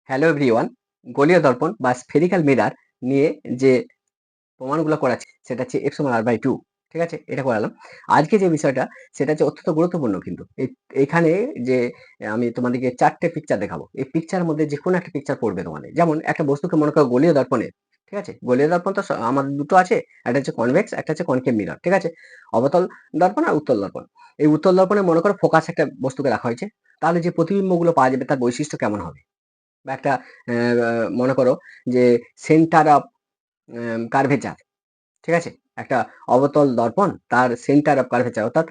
Hello everyone, গোলীয় দর্পণ বা spherical mirror নিয়ে যে প্রমাণগুলো করাচ্ছি সেটা হচ্ছে এফ সমান আর বাই টু। ঠিক আছে, এটা করালাম। আজকে যে বিষয়টা সেটা হচ্ছে অত্যন্ত গুরুত্বপূর্ণ, কিন্তু এইখানে যে আমি তোমাদেরকে চারটে পিকচার দেখাবো, এই পিকচারের মধ্যে যে কোনো একটা পিকচার পড়বে তোমাদের। যেমন একটা বস্তুকে মনে করো গোলীয় দর্পণে, ঠিক আছে, গোলীয় দর্পণ তো আমাদের দুটো আছে, একটা হচ্ছে কনভেক্স, একটা হচ্ছে কনকেভ মিরর। ঠিক আছে, অবতল দর্পণ আর উত্তল দর্পণ। এই উত্তল দর্পণে মনে করো ফোকাস একটা বস্তুকে রাখা হয়েছে, তাহলে যে প্রতিবিম্বগুলো পাওয়া যাবে তার বৈশিষ্ট্য কেমন হবে? বা একটা মনে করো যে সেন্টার অফ কার্ভেচার, ঠিক আছে, একটা অবতল দর্পণ, তার সেন্টার অফ কার্ভেচার অর্থাৎ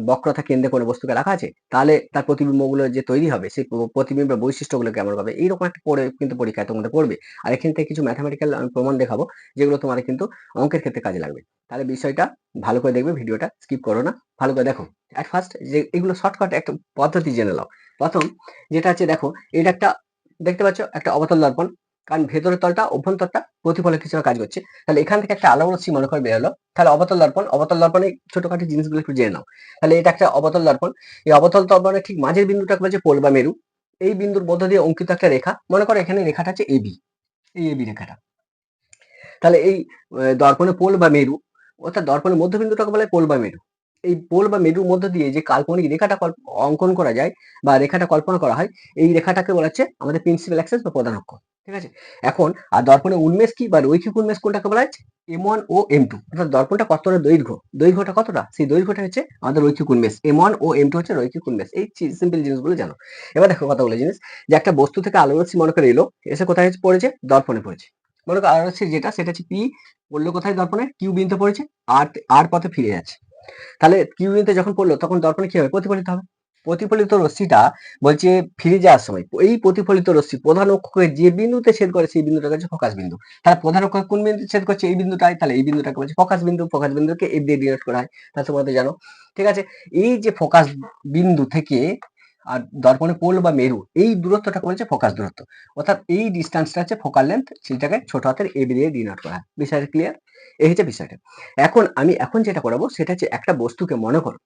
বক্রতা কেন্দ্রে কোনো বস্তুকে রাখা আছে, তাহলে তার প্রতিবিম্বগুলো যে তৈরি হবে সেই প্রতিবিম্বের বৈশিষ্ট্যগুলো কেমন হবে, এইরকম একটা পড়ে কিন্তু পরীক্ষায় তোমাদের পড়বে। আর এখান থেকে কিছু ম্যাথামেটিক্যাল আমি প্রমাণ দেখাবো, যেগুলো তোমাদের কিন্তু অঙ্কের ক্ষেত্রে কাজে লাগবে। তাহলে বিষয়টা ভালো করে দেখবে, ভিডিওটা স্কিপ করো না, ভালো করে দেখো। অ্যাট ফার্স্ট যে এগুলো শর্টকাট একটা পদ্ধতি জেনে নাও। প্রথম যেটা আছে, দেখো এটা একটা, দেখতে পাচ্ছ একটা অবতল দর্পণ, কারণ ভেতরের তলটা অভ্যন্তরটা প্রতিফলক হিসেবে কাজ করছে। তাহলে এখান থেকে একটা আলো রশ্মি মনে করে বেরোলো, তাহলে অবতল দর্পণ, অবতল দর্পণে ছোটখাটো জিনিসগুলো একটু জেনে নাও। তাহলে এটা একটা অবতল দর্পণ, এই অবতল দর্পণের ঠিক মাঝের বিন্দুটাকে বলছে পোল বা মেরু। এই বিন্দুর মধ্য দিয়ে অঙ্কিত একটা রেখা, মনে করো এখানে রেখাটা হচ্ছে এবি, এই এবি রেখাটা। তাহলে এই দর্পণে পোল বা মেরু, অর্থাৎ দর্পণের মধ্যবিন্দুটাকে বলে পোল বা মেরু। এই পোল বা মেরুর মধ্য দিয়ে যে কাল্পনিক রেখাটা অঙ্কন করা যায় বা রেখাটা কল্পনা করা হয়, এই রেখাটাকে বলা হচ্ছে আমাদের প্রিন্সিপাল অ্যাক্সিস বা প্রধান অক্ষ। ঠিক আছে, এখন আর দর্পণের উন্মেষ কি বা রৈখিক উন্মেষ কোনটাকে বলা হচ্ছে? M1 ও M2, অর্থাৎ দর্পণটা কতটা দৈর্ঘ্য, দৈর্ঘ্যটা কতটা, সেই দৈর্ঘ্যটা হচ্ছে আমাদের রৈখিক উন্মেষ। M1 ও M2 হচ্ছে রৈখিক উন্মেষ। এই সিম্পল জিনিসগুলো জানো। এবার দেখো কতগুলো জিনিস, যে একটা বস্তু থেকে আলো রশ্মি মনে করে এলো, এসে কোথায় পড়েছে? দর্পণে পড়েছে। মনে করো আলো রশ্মি যেটা, সেটা হচ্ছে পি, পড়লো কোথায়? দর্পণে কিউ বিন্দুতে পড়েছে, আর আর পথে ফিরে যাচ্ছে। তাহলে কিউ বিন্দুতে যখন পড়লো তখন দর্পণে কি হবে? প্রতিফলিত হবে। প্রতিফলিত রশ্মিটা বলছে ফিরে যাওয়ার সময় এই প্রতিফলিত রশ্মি প্রধান অক্ষকে যে বিন্দুতে ছেদ করে সেই বিন্দুটাকে হচ্ছে ফোকাস বিন্দু। তাহলে প্রধান অক্ষ কোন বিন্দুতে ছেদ করছে? এই বিন্দুটাই, তাহলে এই বিন্দুটাকে বলছে ফোকাস বিন্দু। ফোকাস বিন্দুকে এফ দিয়ে ডিনোট করা হয়, তা তোমরা তো জানো। ঠিক আছে, এই যে ফোকাস বিন্দু থেকে আর দর্পণে পোল বা মেরু, এই দূরত্বটাকে বলছে ফোকাস দূরত্ব, অর্থাৎ এই ডিস্টেন্সটা হচ্ছে ফোকাল লেন্থ, সেটাকে ছোট হাতের এ দিয়ে ডিনোট করা হয়। বিষয়টা ক্লিয়ার? এই হচ্ছে বিষয়টা। এখন যেটা করাবো সেটা হচ্ছে একটা বস্তুকে মনে করো,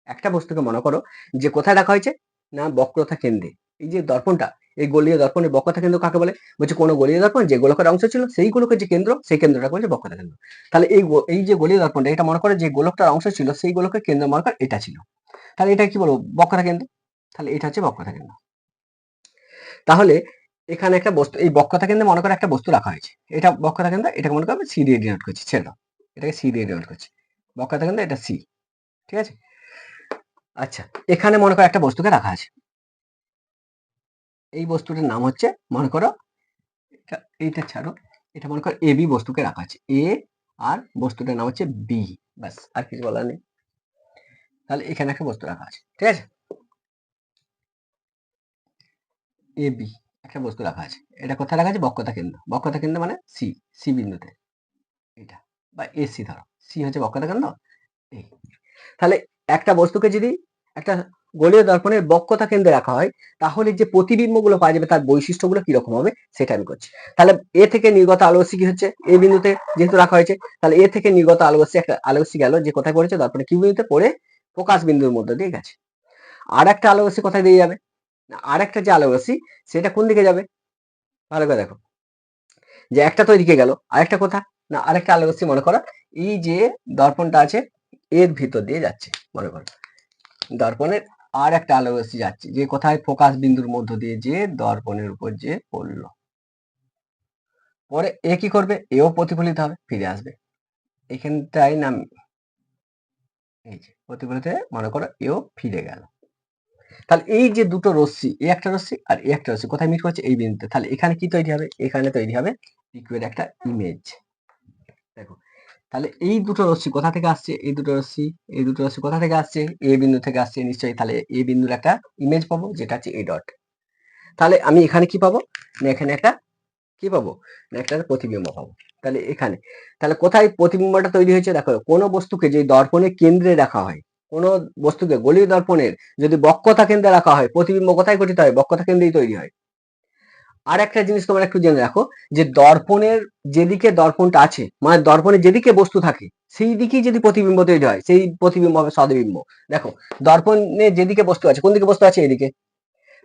একটা বস্তুকে মনে করো যে কোথায় রাখা হয়েছে? না বক্রতা কেন্দ্রে। এই যে দর্পণটা, এই গোলীয় দর্পণের বক্রতা কেন্দ্র কাকে বলে? বলছে কোনো গোলীয় দর্পণ যে গোলকের অংশ ছিল সেই গোলকের যে কেন্দ্র, সেই কেন্দ্রটাকে বলছে বক্রতা কেন্দ্র। তাহলে এই যে গোলীয় দর্পণটা, এটা মনে করো যে গোলকটার অংশ ছিল সেই গোলকের কেন্দ্র মনে কর এটা ছিল, তাহলে এটা কি বলবো? বক্রতা কেন্দ্র। তাহলে এটা হচ্ছে বক্রতা কেন্দ্র। তাহলে এখানে একটা বস্তু, এই বক্রতা কেন্দ্রে মনে করো একটা বস্তু রাখা হয়েছে, এটা বক্রতা কেন্দ্র, এটাকে মনে করো সি দিয়ে ডিনোট করছি, ছেড়ে দাও, এটাকে সি দিয়ে ডিনোট করছি, বক্রতা কেন্দ্র এটা সি। ঠিক আছে, আচ্ছা, এখানে মনে করো একটা বস্তুকে রাখা আছে, এই বস্তুটার নাম হচ্ছে মনে করো এইটা ছাড়ো, এটা মনে করো এ বি বস্তুকে রাখা আছে, এ আর বস্তুটার নাম হচ্ছে বি, ব্যাস আর কিছু বলার নেই। তাহলে এখানে একটা বস্তু রাখা আছে, ঠিক আছে, এ বি একটা বস্তু রাখা আছে, এটা কোথায় রাখা আছে? বক্রতা কেন্দ্র। বক্রতা কেন্দ্র মানে সি, সি বিন্দুতে, এটা বা এসি ধরো, সি হচ্ছে বক্রতা কেন্দ্র এই। তাহলে একটা বস্তুকে যদি একটা গোলীয় দর্পণের বক্রতা কেন্দ্রে রাখা হয়, তাহলে যে প্রতিবিম্বগুলো পাওয়া যাবে তার বৈশিষ্ট্যগুলো কিরকম হবে সেটা আমি করছি। তাহলে এ থেকে নির্গত আলো রশ্মি কি হচ্ছে? এই বিন্দুতে যেহেতু রাখা হয়েছে, তাহলে এ থেকে নির্গত আলো রশ্মি, একটা আলো রশ্মি গেল যে কোথায় পড়েছে? দর্পণে কিউ বিন্দুতে পড়ে ফোকাস বিন্দুর মধ্যে দিয়ে গেছে। আর একটা আলো রশ্মি কোথায় দিয়ে যাবে? আর একটা যে আলো রশ্মি সেটা কোন দিকে যাবে? ভালো করে দেখো, যে একটা তো এদিকে গেল, আরেকটা কোথা? না আরেকটা আলো রশ্মি মনে করো এই যে দর্পণটা আছে এর ভিতর দিয়ে যাচ্ছে, মনে করো দর্পণের আর একটা আলো রশ্মি যাচ্ছে, যে কোথায়? ফোকাস বিন্দুর মধ্য দিয়ে যে দর্পণের উপর যে পড়লো, পরে এ কি করবে? এও প্রতিফলিত হবে, ফিরে আসবে এখানটাই নাম, এই যে প্রতিফলিত হয়ে মনে করো এও ফিরে গেল। তাহলে এই যে দুটো রশ্মি, এ একটা রশ্মি আর এ একটা রশ্মি কোথায় মিট করছে? এই বিন্দুতে। তাহলে এখানে কি তৈরি হবে? এখানে তৈরি হবে লিকুইড একটা ইমেজ। দেখো, তাহলে এই দুটো রশ্মি কোথা থেকে আসছে? এই দুটো রশ্মি, এই দুটো রশ্মি কোথা থেকে আসছে? এ বিন্দু থেকে আসছে নিশ্চয়ই। তাহলে এ বিন্দুর একটা ইমেজ পাবো, যেটা হচ্ছে এ ডট। তাহলে আমি এখানে কি পাবো? না এখানে একটা কি পাবো? না একটা প্রতিবিম্ব পাবো। তাহলে এখানে, তাহলে কোথায় প্রতিবিম্বটা তৈরি হয়েছে? দেখো, কোনো বস্তুকে যে দর্পণের কেন্দ্রে রাখা হয়, কোনো বস্তুকে গোলীয় দর্পণের যদি বক্রতা কেন্দ্রে রাখা হয়, প্রতিবিম্ব কোথায় গঠিত হয়? বক্রতা কেন্দ্রেই তৈরি হয়। আর একটা জিনিস তোমরা একটু জেনে রাখো, যে দর্পণের যেদিকে দর্পণটা আছে, মানে দর্পণের যেদিকে বস্তু থাকে সেই দিকেই যদি প্রতিবিম্ব তৈরি হয়, সেই প্রতিবিম্ব হবে সদবিম্ব। দেখো, দর্পণে যেদিকে বস্তু আছে, কোন দিকে বস্তু আছে? এদিকে।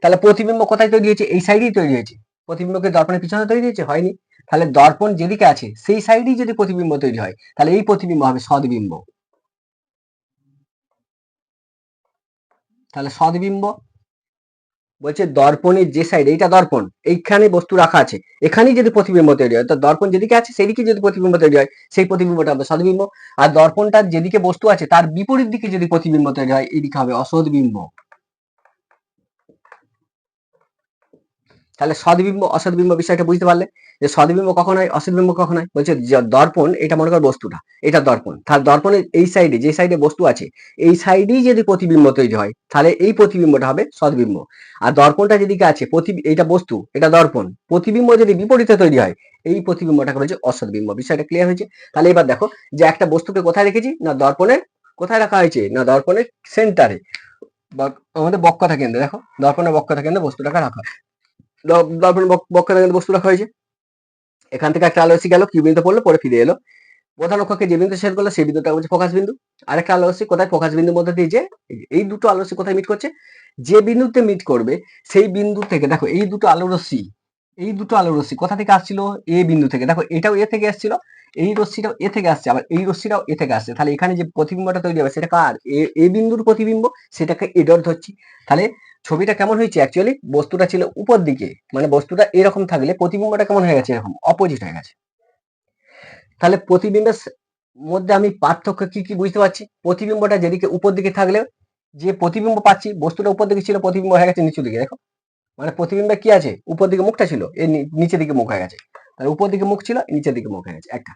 তাহলে প্রতিবিম্ব কোথায় তৈরি হয়েছে? এই সাইডেই তৈরি হয়েছে। প্রতিবিম্বকে দর্পণের পিছনে তৈরি হয়েছে? হয়নি। তাহলে দর্পণ যেদিকে আছে সেই সাইডেই যদি প্রতিবিম্ব তৈরি হয় তাহলে এই প্রতিবিম্ব হবে সদ্বিম্ব। তাহলে সদ্বিম্ব বলছে দর্পণের যে সাইড, এইটা দর্পণ, এইখানে বস্তু রাখা আছে, এখানেই যদি প্রতিবিম্ব তৈরি হয়, তো দর্পণ যেদিকে আছে সেদিকে যদি প্রতিবিম্ব তৈরি হয় সেই প্রতিবিম্বটা হবে সদ্বিম্ব। আর দর্পণটার যেদিকে বস্তু আছে তার বিপরীত দিকে যদি প্রতিবিম্ব তৈরি হয় এইদিকে হবে অসদ্বিম্ব। তাহলে সদ্বিম্ব অসদ্বিম্ব বিষয়টা বুঝতে পারলে যে সদ্বিম্ব কখন হয় অসদ্বিম্ব কখন হয়। বলছে দর্পণ, এটা মনে কর বস্তুটা, এটা দর্পণ, তাহলে দর্পণের এই সাইডে যে সাইডে বস্তু আছে এই সাইডেই যদি প্রতিবিম্ব তৈরি হয় তাহলে এই প্রতিবিম্বটা হবে সদ্বিম্ব। আর দর্পণটা যেদিকে আছে এটা বস্তু, এটা দর্পণ, প্রতিবিম্ব যদি বিপরীতে তৈরি হয় এই প্রতিবিম্বটাকে বলছে অসদ্বিম্ব। বিষয়টা ক্লিয়ার হয়েছে? তাহলে এবার দেখো যে একটা বস্তুকে কোথায় রেখেছি না দর্পণের কোথায় রাখা হয়েছে না দর্পণের সেন্টারে বা আমাদের বক্রতা কেন্দ্রে। দেখো দর্পণের বক্রতা কেন্দ্রে বস্তুটাকে রাখা, দর্পণ বক্রতা কেন্দ্রে বস্তু রাখা হয়েছে। এখান থেকে একটা আলো এসে গেল, কিউ বিন্দুতে পড়লো, পরে ফিরে এলো। প্রধান অক্ষকে যে বিন্দু ছেদ করলো সেই বিন্দুটা হচ্ছে ফোকাস বিন্দু। আরেকটা আলো রশ্মি কোথায় ফোকাস বিন্দুর মধ্যে দিয়ে যে এই দুটো আলো রশ্মি কোথায় মিট করছে, যে বিন্দুতে মিট করবে সেই বিন্দু থেকে দেখো এই দুটো আলো রশ্মি, এই দুটো আলো রশ্মি কোথা থেকে আসছিল এ বিন্দু থেকে। দেখো এটাও এ থেকে আসছিল, এই রশ্মিটাও এ থেকে আসছে, আবার এই রশ্মিটাও এ থেকে আসছে। তাহলে এখানে যে প্রতিবিম্বটা তৈরি হবে সেটা কার এ বিন্দুর প্রতিবিম্ব, সেটাকে এ ডট ধরছি। তাহলে ছবিটা কেমন হয়েছে, অ্যাকচুয়ালি বস্তুটা ছিল উপর দিকে, মানে বস্তুটা এরকম থাকলে প্রতিবিম্বটা কেমন হয়ে গেছে এরকম অপোজিট হয়ে গেছে। তাহলে প্রতিবিম্বের মধ্যে আমি পার্থক্য কি কি বুঝতে পারছি, প্রতিবিম্বটা যেদিকে উপর দিকে থাকলে যে প্রতিবিম্ব পাচ্ছি বস্তুটা উপর দিকে ছিল প্রতিবিম্ব হয়ে গেছে নিচের দিকে। দেখো মানে প্রতিবিম্বে কি আছে, উপর দিকে মুখটা ছিল এর নিচের দিকে মুখ হয়ে গেছে, তাহলে উপর দিকে মুখ ছিল নিচের দিকে মুখ হয়ে গেছে। একটা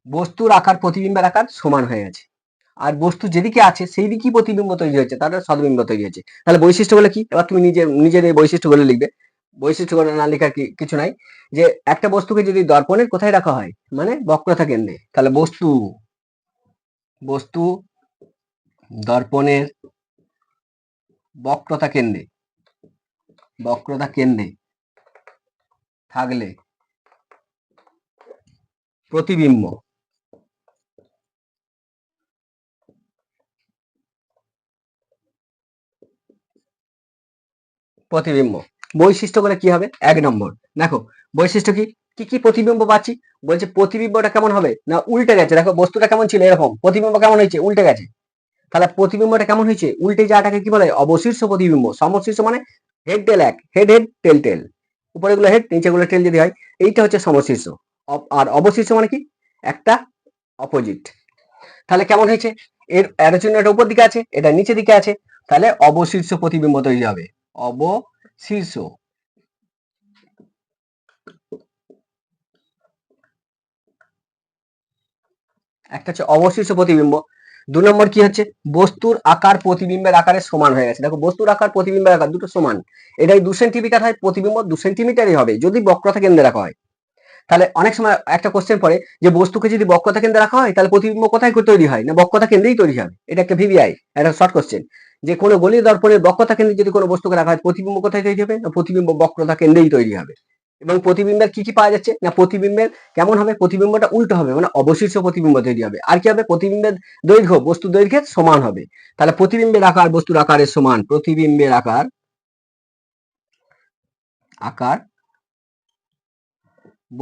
বস্তুর আকার প্রতিবিম্বের আকার সমান হয়ে গেছে, আর বস্তু যেদিকে আছে সেই দিকেই প্রতিবিম্ব তৈরি হয়েছে, তাহলে সদ্বিম্ব তৈরি হয়েছে। তাহলে বৈশিষ্ট্যগুলো কি, এবার তুমি নিজের এই বৈশিষ্ট্যগুলো লিখবে। বৈশিষ্ট্যগুলো না লেখার কিছু নাই, যে একটা বস্তুকে যদি দর্পণের কোথায় রাখা হয় মানে বক্রতা কেন্দ্রে, তাহলে বস্তু দর্পণের বক্রতা কেন্দ্রে থাকলে প্রতিবিম্ব বৈশিষ্ট্যগুলো কি হবে, 1 নম্বর দেখো বৈশিষ্ট্য কি কি কি প্রতিবিম্ব পাচ্ছি। বলছে প্রতিবিম্বটা কেমন হবে না উল্টে গেছে। দেখো বস্তুটা কেমন ছিল এরকম, প্রতিবিম্ব কেমন হয়েছে উল্টে গেছে। তাহলে প্রতিবিম্বটা কেমন হয়েছে উল্টে যাওয়াটাকে কি বলে অবশীর্ষ প্রতিবিম্ব। সমশীর্ষ মানে হেড টেল এক, হেড হেড টেল টেল, উপরে গুলো হেড নিচে গুলো টেল যদি হয় এইটা হচ্ছে সমশীর্ষ। আর অবশীর্ষ মানে কি একটা অপোজিট। তাহলে কেমন হয়েছে, এর জন্য এটা উপর দিকে আছে এটা নিচের দিকে আছে, তাহলে অবশীর্ষ প্রতিবিম্ব তৈরি হবে। অবশীর্ষ একটা হচ্ছে অবশিষ্ট প্রতিবিম্ব। 2 নম্বর কি হচ্ছে বস্তুর আকার প্রতিবিম্বের আকারের সমান হয়ে গেছে। দেখো বস্তুর আকার প্রতিবিম্বের আকার দুটো সমান, এটাই 2 সেন্টিমিটার হয়, প্রতিবিম্ব 2 সেন্টিমিটারই হবে যদি বক্রতা কেন্দ্রে রাখা হয়। তাহলে অনেক সময় একটা কোশ্চেন পড়ে যে বস্তুকে যদি বক্রতা কেন্দ্রে রাখা হয় তাহলে প্রতিবিম্ব কোথায় তৈরি হয় না বক্রতা কেন্দ্রেই তৈরি হবে। এটা একটা ভিভিআই, একটা শর্ট কোশ্চেন, যে কোনো গলীয় দর্পণের বক্রতা কেন্দ্রে যদি কোনো বস্তুকে রাখা হয় প্রতিবিম্ব কোথায় তৈরি হবে না প্রতিবিম্ব বক্রতা কেন্দ্রেই তৈরি হবে। এবং প্রতিবিম্বের কি কি পাওয়া যাচ্ছে না প্রতিবিম্বের কেমন হবে, প্রতিবিম্বটা উল্টো হবে মানে অবশীর্ষ প্রতিবিম্ব তৈরি হবে। আর কি হবে প্রতিবিম্বের দৈর্ঘ্য বস্তু দৈর্ঘ্যের সমান হবে। তাহলে প্রতিবিম্বের আকার বস্তুর আকারের সমান, প্রতিবিম্বের আকার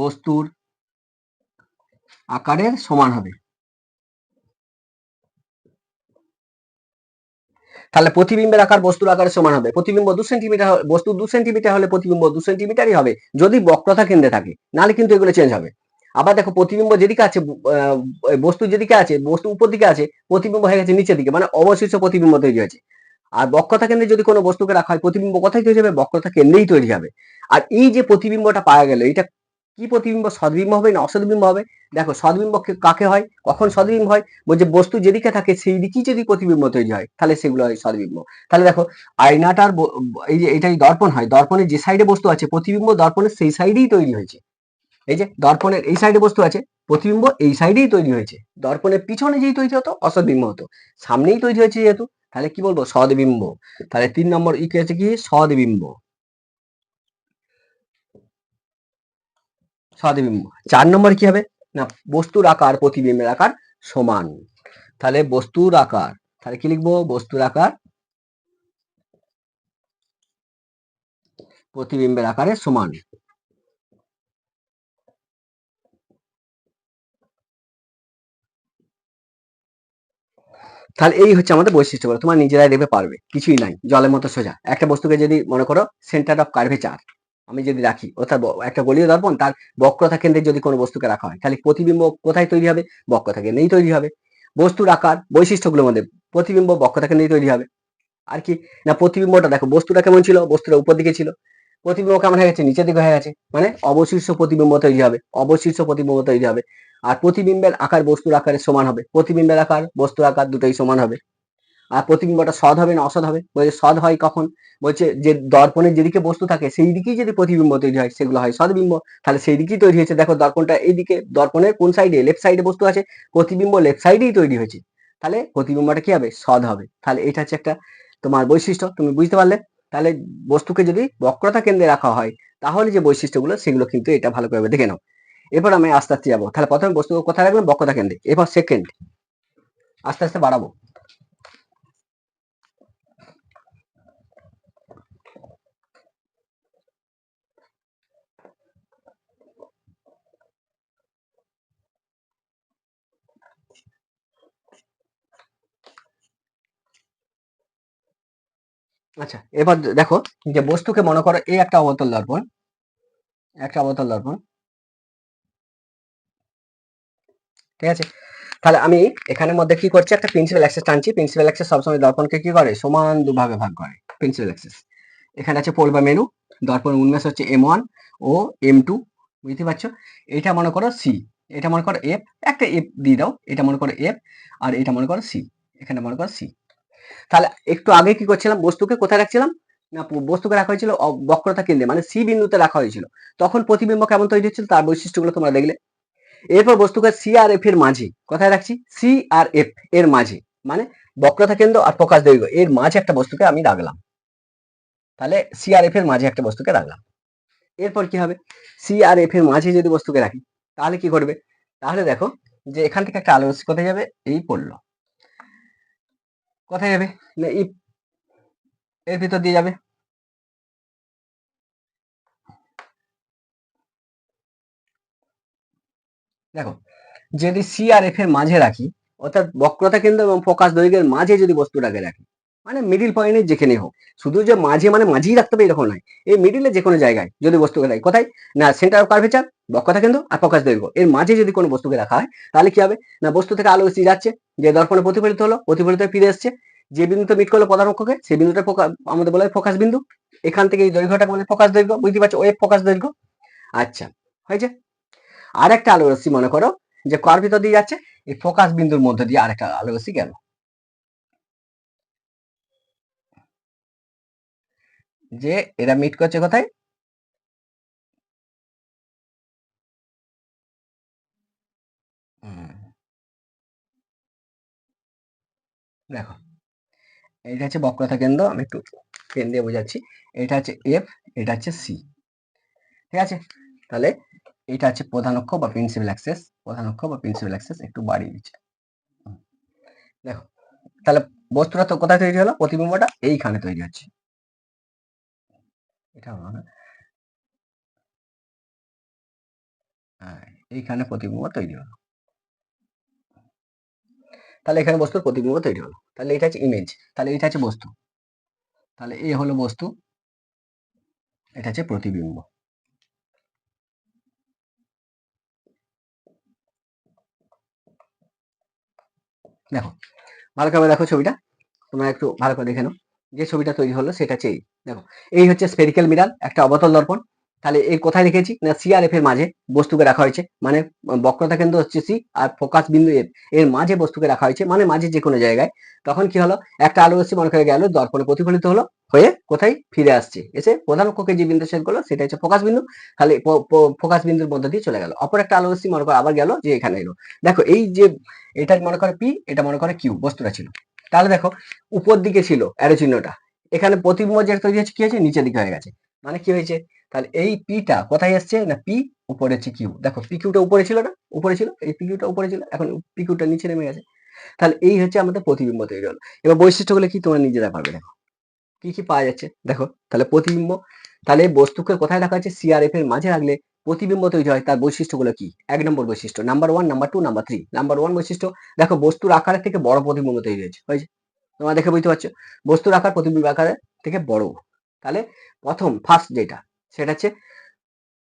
বস্তুর আকারের সমান হবে। তাহলে প্রতিবিম্বের আকার বস্তুর আকারের সমান হবে। প্রতিবিম্ব 2 সেন্টিমিটার, বস্তু 2 সেন্টিমিটার হলে প্রতিবিম্ব 2 সেন্টিমিটারই হবে যদি বক্রতা কেন্দ্রে থাকে, নাহলে কিন্তু এগুলো চেঞ্জ হবে। আবার দেখো প্রতিবিম্ব যেদিকে আছে বস্তু যেদিকে আছে বস্তু উপর দিকে আছে প্রতিবিম্ব হয়ে গেছে নিচের দিকে মানে অবশিষ্ট প্রতিবিম্ব তৈরি হয়েছে। আর বক্রতা কেন্দ্রে যদি কোনো বস্তুকে রাখা হয় প্রতিবিম্ব কোথায় তৈরি হবে বক্রতা কেন্দ্রেই তৈরি হবে। আর এই যে প্রতিবিম্বটা পাওয়া গেল এটা কি প্রতিবিম্ব, সদ্বিম্ব হবে না অসদ্বিম্ব হবে। দেখো সদ্বিম্ব কাকে হয় কখন সদ্বিম্ব হয়, বলছে বস্তু যেদিকে থাকে সেই দিকেই যদি প্রতিবিম্ব তৈরি হয় তাহলে সেগুলো হয় সদ্বিম্ব। তাহলে দেখো আয়নাটার এই যে এটাই দর্পণ হয়, দর্পণের যে সাইডে বস্তু আছে প্রতিবিম্ব দর্পণের সেই সাইডেই তৈরি হয়েছে। এই যে দর্পণের এই সাইডে বস্তু আছে প্রতিবিম্ব এই সাইডেই তৈরি হয়েছে, দর্পণের পিছনে যেই তৈরি হতো অসদ্বিম্ব হতো, সামনেই তৈরি হয়েছে যেহেতু তাহলে কি বলবো সদ্বিম্ব। তাহলে 3 নম্বর কি আছে কি সদ্বিম্ব। 4 নম্বর কি হবে না বস্তুর আকার প্রতিবিম্বের আকার সমান। তাহলে বস্তুর আকার, তাহলে কি লিখবো বস্তুর আকার প্রতিবিম্বের আকারে সমান। তাহলে এই হচ্ছে আমাদের বৈশিষ্ট্যগুলো, তোমার নিজেরাই দেখবে পারবে, কিছুই নাই, জলের মতো সোজা। একটা বস্তুকে যদি মনে করো সেন্টার অফ কার্ভেচার আমি যদি রাখি, অর্থাৎ একটা গোলীয় দর্পণ, তার বক্রতা কেন্দ্রে যদি কোনো বস্তুকে রাখা হয়, তাহলে প্রতিবিম্ব কোথায় তৈরি হবে? বক্রতা কেন্দ্রেই তৈরি হবে। বস্তুর আকার বৈশিষ্ট্যগুলোর মধ্যে প্রতিবিম্ব বক্রতা কেন্দ্রেই তৈরি হবে। আর কি না, প্রতিবিম্বটা দেখো, বস্তুটা কেমন ছিল? বস্তুটা উপর দিকে ছিল, প্রতিবিম্ব কেমন হয়ে গেছে? নিচের দিকে হয়ে গেছে, মানে অবশিষ্ট প্রতিবিম্ব তৈরি হবে, অবশিষ্ট প্রতিবিম্ব তৈরি হবে। আর প্রতিবিম্বের আকার বস্তুর আকারের সমান হবে, প্রতিবিম্বের আকার বস্তুর আকার দুটোই সমান হবে। আর প্রতিবিম্বটা সৎ হবে না অসৎ হবে? বলছে সৎ হয় কখন? বলছে যে দর্পণের যেদিকে বস্তু থাকে সেই দিকেই যদি প্রতিবিম্ব তৈরি হয় সেগুলো হয় সদ্বিম্ব। তাহলে সেই দিকেই তৈরি হয়েছে, দেখো দর্পণটা এইদিকে, দর্পণের কোন সাইডে? লেফট সাইডে বস্তু আছে, প্রতিবিম্ব লেফট সাইডেই তৈরি হয়েছে, তাহলে প্রতিবিম্বটা কি হবে? সৎ হবে। তাহলে এটা হচ্ছে একটা তোমার বৈশিষ্ট্য, তুমি বুঝতে পারলে? তাহলে বস্তুকে যদি বক্রতা কেন্দ্রে রাখা হয় তাহলে যে বৈশিষ্ট্যগুলো সেগুলো কিন্তু এটা ভালো করে দেখে নাও। এরপর আমি আস্তে আস্তে যাবো। তাহলে প্রথমে বস্তু কোথায় রাখলাম? বক্রতা কেন্দ্রে। এরপর সেকেন্ড, আস্তে আস্তে বাড়াবো। আচ্ছা, এবার দেখো যে বস্তুকে মনে করো এই একটা অবতল দর্পণ, একটা অবতল দর্পণ, ঠিক আছে? তাহলে আমি এখানের মধ্যে কি করছি? একটা প্রিন্সিপাল অ্যাক্সেস টানছি। প্রিন্সিপাল অ্যাক্সেস সবসময় দর্পণকে কি করে? সমান দুভাগে ভাগ করে প্রিন্সিপাল অ্যাক্সেস। এখানে আছে পোল বা মেরু, দর্পণ উন্মেষ হচ্ছে M1 ও M2, বুঝতে পারছো? এটা মনে করো সি, এটা মনে করো এফ, একটা এফ দিয়ে দাও, এটা মনে করো এফ, আর এটা মনে করো সি, এখানে মনে করো সি। তাহলে একটু আগে কি করছিলাম? বস্তুকে কোথায় রাখছিলাম? না, বস্তুকে রাখা হয়েছিল বক্রতা কেন্দ্রে, মানে সি বিন্দুতে রাখা হয়েছিল। তখন প্রতিবিম্ব কেমন তৈরি হচ্ছিল তার বৈশিষ্ট্যগুলো তোমরা দেখলে। এরপর বস্তুকে সি আর এফ এর মাঝে কোথায় রাখছি? সি আর এফ এর মাঝে, মানে বক্রতা কেন্দ্র আর প্রকাশ দৈর্ঘ্য এর মাঝে একটা বস্তুকে আমি রাখলাম। তাহলে সি আর এফ এর মাঝে একটা বস্তুকে রাখলাম। এরপর কি হবে? সি আর এফ এর মাঝে যদি বস্তুকে রাখি তাহলে কি করবে? তাহলে দেখো যে এখান থেকে একটা আলো রশ্মি কোথায় যাবে? এই পড়লো, কোথায় যাবে? না এর ভিতর দিয়ে যাবে। দেখো যদি সি আর এফ এর মাঝে রাখি, অর্থাৎ বক্রতা কেন্দ্র এবং প্রকাশ দৈর্ঘ্যের মাঝে যদি বস্তুটাকে রাখি, মানে মিডিল পয়েন্টে যেখানে হোক, শুধু যে মাঝে মানে মাঝেই রাখতে হবে এরকম নয়, এই মিডিলে যে কোনো জায়গায় যদি বস্তুকে রাখি, কোথায়? না সেন্টার অফ কার্ভেচার, বক্রতা কেন্দ্র আর প্রকাশ দৈর্ঘ্য এর মাঝে যদি কোনো বস্তুকে রাখা হয় তাহলে কি হবে? না বস্তু থেকে আলো এসে যাচ্ছে, যে দর্পণে প্রতিফলিত হলো, প্রতিফলিত হয়ে ফিরে এসছে, যে বিন্দুতে মিট করলো প্রধান অক্ষকে সেই বিন্দুটা আমাদের বলা হয় ফোকাস বিন্দু। এখান থেকে এই দৈর্ঘ্যটাকে বলে ফোকাস দৈর্ঘ্য, বুঝতে পারছো? ওয়েভ ফোকাস দৈর্ঘ্য। আচ্ছা, হয়েছে। আরেকটা আলো রশ্মি মনে করো যে কার ভিতর দিয়ে যাচ্ছে, এই ফোকাস বিন্দুর মধ্যে দিয়ে আরেকটা আলো রশ্মি গেল, যে এরা মিট করছে কোথায়? দেখো এটা হচ্ছে বক্রতা কেন্দ্র, আমি একটু পেন দিয়ে বোঝাচ্ছি। এটা হচ্ছে এফ, এটা হচ্ছে সি, ঠিক আছে? তাহলে এটা হচ্ছে প্রধান অক্ষ বা প্রিন্সিপাল অ্যাক্সেস, প্রধান অক্ষ বা প্রিন্সিপাল অ্যাক্সেস একটু বাড়িয়ে দিচ্ছে। দেখো তাহলে বস্তুটা তো কোথায় তৈরি হলো? প্রতিবিম্বটা এইখানে তৈরি হচ্ছে, এটা হলো না, হ্যাঁ, এইখানে প্রতিবিম্ব তৈরি হলো। তাহলে এখানে বস্তুর প্রতিবিম্ব তৈরি হলো, তাহলে এটা হচ্ছে ইমেজ, তাহলে এটা হচ্ছে বস্তু, তাহলে এ হলো বস্তু, এটা হচ্ছে প্রতিবিম্ব। দেখো ভালো করে দেখো ছবিটা, তোমরা একটু ভালো করে দেখে নাও। যে ছবিটা তৈরি হলো সেটা হচ্ছে এই, দেখো এই হচ্ছে স্ফেরিক্যাল মিরার, একটা অবতল দর্পণ। তাহলে এই কোথায় রেখেছি? না সি আর এফ এর মাঝে বস্তুকে রাখা হয়েছে, মানে বক্রতা কেন্দ্র হচ্ছে সি আর ফোকাস বিন্দু এফ এর মাঝে বস্তুকে রাখা হয়েছে, মানে মাঝে যে কোনো জায়গায়। তখন কি হলো? একটা আলো রশ্মি মনে করে গেল, দর্পণে প্রতিফলিত হলো, হয়ে কোথায় ফিরে আসছে? এসে প্রধান অক্ষকে যে বিন্দু ছেদ করলো সেটা হচ্ছে ফোকাস বিন্দু। তাহলে ফোকাস বিন্দুর মধ্যে দিয়ে চলে গেল। অপর একটা আলো রশ্মি মনে করো আবার গেল, যে এখানে এলো। দেখো এই যে এটা মনে করে পি, এটা মনে করে কিউ বস্তুটা ছিল। তাহলে দেখো উপর দিকে ছিল অ্যারো চিহ্নটা, এখানে প্রতিবিম্ব যেটা তৈরি হচ্ছে কি হয়েছে? নিচের দিকে হয়ে গেছে, মানে কি হয়েছে? তাহলে এই পিটা কোথায় আসছে? না পি উপরে হচ্ছে কিউ। দেখো পি কিউটা উপরে ছিল না? উপরে ছিল, এই পি কিউটা উপরে ছিল, এখন পি কিউটা নিচে নেমে গেছে। তাহলে এই হচ্ছে আমাদের প্রতিবিম্ব তৈরি হলো। এবার বৈশিষ্ট্যগুলো কি তোমরা নিজেরা পাবে। দেখো কি কি পাওয়া যাচ্ছে, দেখো তাহলে প্রতিবিম্ব তাহলে বস্তুকে কোথায় রাখা আছে, সিআরএফ এর মাঝে রাখলে প্রতিবিম্ব তৈরি হয়। তার বৈশিষ্ট্যগুলো কি? 1 নম্বর বৈশিষ্ট্য, নাম্বার 1, নাম্বার 2, নাম্বার 3। নাম্বার 1 বৈশিষ্ট্য, দেখো বস্তুর আকারের থেকে বড় প্রতিবিম্ব তৈরি হয়েছে। তোমরা দেখে বুঝতে পারছো, বস্তুর আকার প্রতিবিম্ব আকারের থেকে বড়। তাহলে ফার্স্ট যেটা সেটা হচ্ছে,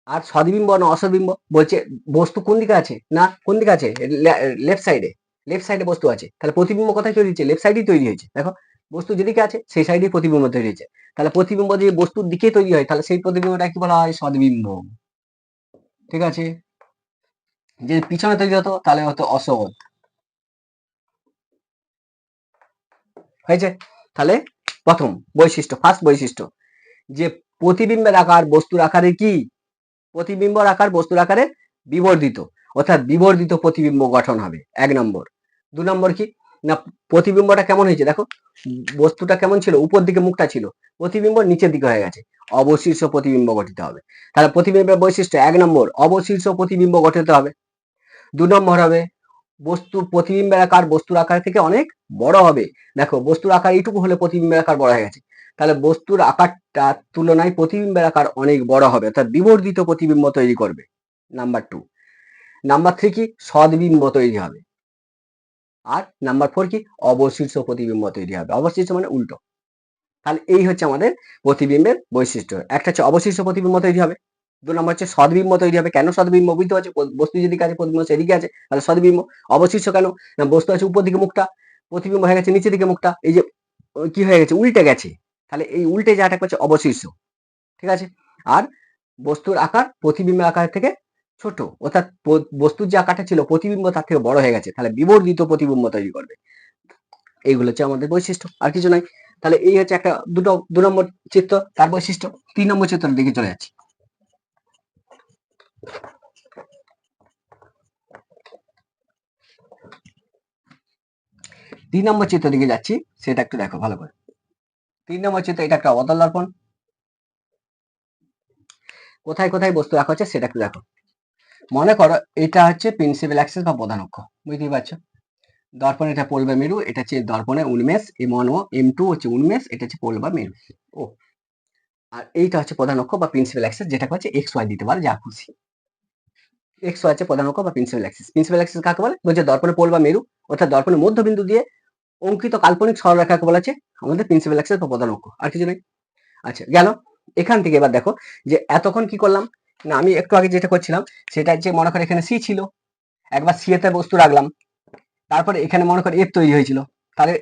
আর সদ্বিম্ব না অসদ্বিম্ব বলছে, বস্তু কোন দিকে আছে, না কোন দিকে আছে, লেফট সাইডে বস্তু আছে। তাহলে প্রতিবিম্ব কোথায় তৈরি হয়েছে, লেফট সাইডেই তৈরি হয়েছে। দেখো বস্তু যেদিকে আছে সেই সাইডেই প্রতিবিম্ব তৈরি হয়েছে। তাহলে প্রতিবিম্ব যদি বস্তুর দিকে তৈরি হয় তাহলে সেই প্রতিবিম্বটা কি বলা হয়, সদ্বিম্ব। ঠিক আছে, যে পিছনে তৈরি হতো তাহলে হতো অসৎ। হয়েছে? তাহলে প্রথম বৈশিষ্ট্য, ফার্স্ট বৈশিষ্ট্য, যে প্রতিবিম্বের আকার বস্তুর আকারে কি, প্রতিবিম্বর আকার বস্তুর আকারে বিবর্ধিত, অর্থাৎ বিবর্ধিত প্রতিবিম্ব গঠন হবে, 1 নম্বর। 2 নম্বর কি না, প্রতিবিম্বটা কেমন হয়েছে, দেখো বস্তুটা কেমন ছিল, উপর দিকে মুখটা ছিল, প্রতিবিম্ব নিচের দিকে হয়ে গেছে, অবশীর্ষ প্রতিবিম্ব গঠিত হবে। তাহলে প্রতিবিম্বের বৈশিষ্ট্য 1 নম্বর, অবশীর্ষ প্রতিবিম্ব গঠিত হবে। 2 নম্বর হবে, প্রতিবিম্বের আকার বস্তুর আকার থেকে অনেক বড় হবে। দেখো বস্তুর আকার এইটুকু হলে প্রতিবিম্বের আকার বড় হয়ে গেছে, তাহলে বস্তুর আকারটার তুলনায় প্রতিবিম্বের আকার অনেক বড় হবে, অর্থাৎ বিবর্ধিত প্রতিবিম্ব তৈরি করবে। নাম্বার 2। নাম্বার 3 কি, সদ্বিম্ব তৈরি হবে। আর নাম্বার 4 কি, অবশীর্ষ প্রতিবিম্ব তৈরি হবে। অবশীর্ষ মানে উল্টো। তাহলে এই হচ্ছে আমাদের প্রতিবিম্বের বৈশিষ্ট্য। একটা হচ্ছে অবশিষ্ট প্রতিবিম্ব তৈরি হবে, 2 নম্বর হচ্ছে সদ্বিম্ব তৈরি হবে। কেন সদ্বিম্ব, বুঝতে পারছো, বস্তু যেদিকে আছে প্রতিবিম্ব সেদিকে আছে, তাহলে সদ্বিম্ব। অবশিষ্ট কেন না, বস্তু আছে উপর দিকে মুখটা, প্রতিবিম্ব হয়ে গেছে নিচের দিকে মুখটা, এই যে কি হয়ে গেছে, উল্টে গেছে, তাহলে এই উল্টে যাওয়াটা হচ্ছে অবশিষ্ট। ঠিক আছে, আর বস্তুর আকার প্রতিবিম্বের আকার থেকে ছোট, অর্থাৎ বস্তুর যে আকারটা ছিল প্রতিবিম্ব তার থেকে বড় হয়ে গেছে, তাহলে বিবর্ধিত প্রতিবিম্ব তৈরি করবে। এইগুলো হচ্ছে আমাদের বৈশিষ্ট্য, আর কিছু নাই। তাহলে এই হচ্ছে একটা 2 নম্বর চিত্র, তার বৈশিষ্ট্য। 3 নম্বর চিত্রের দিকে চলে যাচ্ছি। 3 নম্বর চিত্রের দিকে যাচ্ছি, সেটা একটু দেখো ভালো করে। 3 নম্বর চিত্র, এটা একটা অবতল দর্পণ। কোথায় কোথায় বস্তু রাখা হচ্ছে সেটা একটু দেখো। মনে করো এটা হচ্ছে প্রিন্সিপাল অ্যাক্সিস বা প্রধান অক্ষ, বুঝতেই পারছো। দর্পণ এটা পোল বা মেরু, এটা হচ্ছে দর্পণের উন্মেষ, M1 ও M2 হচ্ছে উন্মেষ, এটা হচ্ছে পোল বা মেরু। ও, আর এইটা হচ্ছে প্রধান অক্ষ বা প্রিন্সিপাল অ্যাক্সিস, যেটাকে হচ্ছে এক্স ওয়াই দিতে পারে যা খুশি। এক্স ওয়াই হচ্ছে প্রধান অক্ষ বা প্রিন্সিপাল অ্যাক্সিস। প্রিন্সিপাল অ্যাক্সিস কাকে বলে, বলছে দর্পণের পোল বা মেরু, অর্থাৎ দর্পণের মধ্যবিন্দু দিয়ে অঙ্কিত কাল্পনিক সরলরেখাকে বলা আছে আমাদের প্রিন্সিপাল অ্যাক্সিস বা প্রধান অক্ষ, আর কিছু নেই। আচ্ছা গেল। এখান থেকে এবার দেখো যে এতক্ষণ কি করলাম না, আমি একটু আগে যেটা করছিলাম সেটা হচ্ছে, মনে করো এখানে সি ছিল, একবার সি এতে বস্তু রাখলাম, তারপরে এখানে মনে করো এফ তৈরি হয়েছিল, তাহলে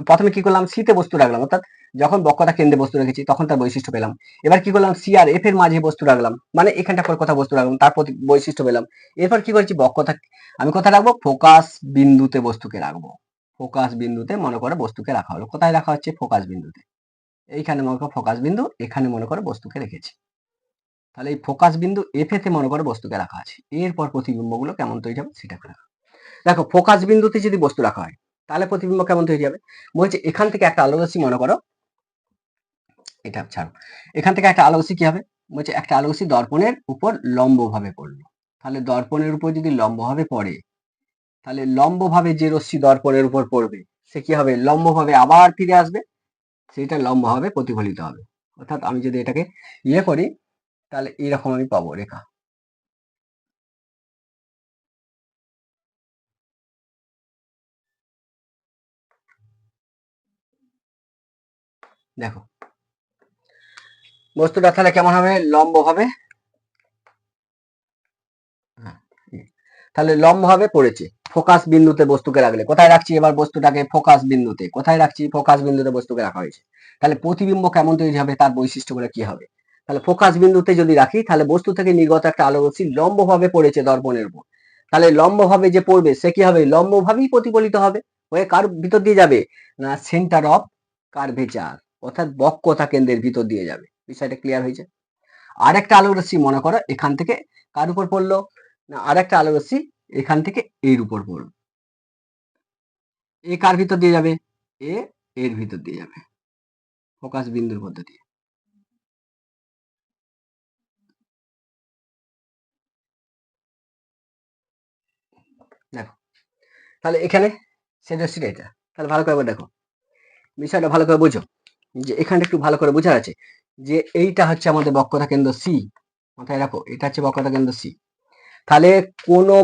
প্রথমে কি করলাম, সি তে বস্তু রাখলাম, অর্থাৎ যখন বক্রতা কেন্দ্রে বস্তু রেখেছি তখন তার বৈশিষ্ট্য পেলাম। এবার কি করলাম, সি আর এফ এর মাঝে বস্তু রাখলাম, মানে এখানটা পর কথা বস্তু রাখলাম, তার প্রতি বৈশিষ্ট্য পেলাম। এরপর কি করছি, বক্রতা আমি কোথায় রাখবো, ফোকাস বিন্দুতে বস্তুকে রাখবো। ফোকাস বিন্দুতে মনে করো বস্তুকে রাখা হলো, কোথায় রাখা হচ্ছে, ফোকাস বিন্দুতে। এইখানে মনে করো ফোকাস বিন্দু, এখানে মনে করো বস্তুকে রেখেছি। তাহলে এই ফোকাস বিন্দু এফ এতে মনে করো বস্তুকে রাখা আছে। এরপর প্রতিবিম্বগুলো কেমন তৈরি হবে সেটা করে দেখো। ফোকাস বিন্দুতে যদি বস্তু রাখা হয় তাহলে প্রতিবিম্ব কেমন তৈরি হবে, বলছে এখান থেকে একটা আলো রশ্মি মনে করো, এটা ছাড়ো, এখান থেকে একটা আলো রশ্মি কি হবে, বলছে একটা আলো রশ্মি দর্পণের উপর লম্বভাবে পড়লো। তাহলে দর্পণের উপর যদি লম্বভাবে পড়ে, তাহলে লম্বভাবে যে রশ্মি দর্পণের উপর পড়বে সে কি হবে, লম্বভাবে আবার ফিরে আসবে, সেটা লম্বভাবে প্রতিফলিত হবে। অর্থাৎ আমি যদি এটাকে ইয়ে করি তাহলে এরকম আমি পাবো রেখা। দেখো বস্তুটা তাহলে কেমন হবে, লম্বভাবে, হ্যাঁ, তাহলে লম্বভাবে পড়েছে। ফোকাস বিন্দুতে বস্তুকে রাখলে, কোথায় রাখছি এবার বস্তুটাকে, ফোকাস বিন্দুতে, কোথায় রাখছি, ফোকাস বিন্দুতে বস্তুকে রাখা হয়েছে। তাহলে প্রতিবিম্ব কেমন তৈরি হবে, তার বৈশিষ্ট্যগুলো কি হবে। তাহলে ফোকাস বিন্দুতে যদি রাখি তাহলে বস্তু থেকে নির্গত একটা আলো রশ্মি লম্বভাবে পড়েছে দর্পণের উপর, তাহলে লম্বভাবে যে পড়বে সে কি হবে, লম্বভাবেই প্রতিফলিত হবে, হয়ে কার ভিতর দিয়ে যাবে, না সেন্টার অফ কার্ভেচার, অর্থাৎ বক্রতা কেন্দ্রের ভিতর দিয়ে যাবে। বিষয়টা ক্লিয়ার হয়েছে। আর একটা আলো রশ্মি মনে করো এখান থেকে কার উপর পড়লো, না আর একটা আলো রশ্মি এখান থেকে এর উপর পড়লো, এ কার ভিতর দিয়ে যাবে, এ এর ভিতর দিয়ে যাবে, ফোকাস বিন্দুর মধ্যে দিয়ে। দেখো তাহলে এখানে সেই রশ্মিটা এটা, তাহলে ভালো করে দেখো, বিষয়টা ভালো করে বুঝো, যে এখানটা একটু ভালো করে বোঝার আছে। যে এইটা হচ্ছে আমাদের বক্রতা কেন্দ্র সি, মাথায় রাখো এটা হচ্ছে বক্রতা কেন্দ্র সি। তাহলে কোনো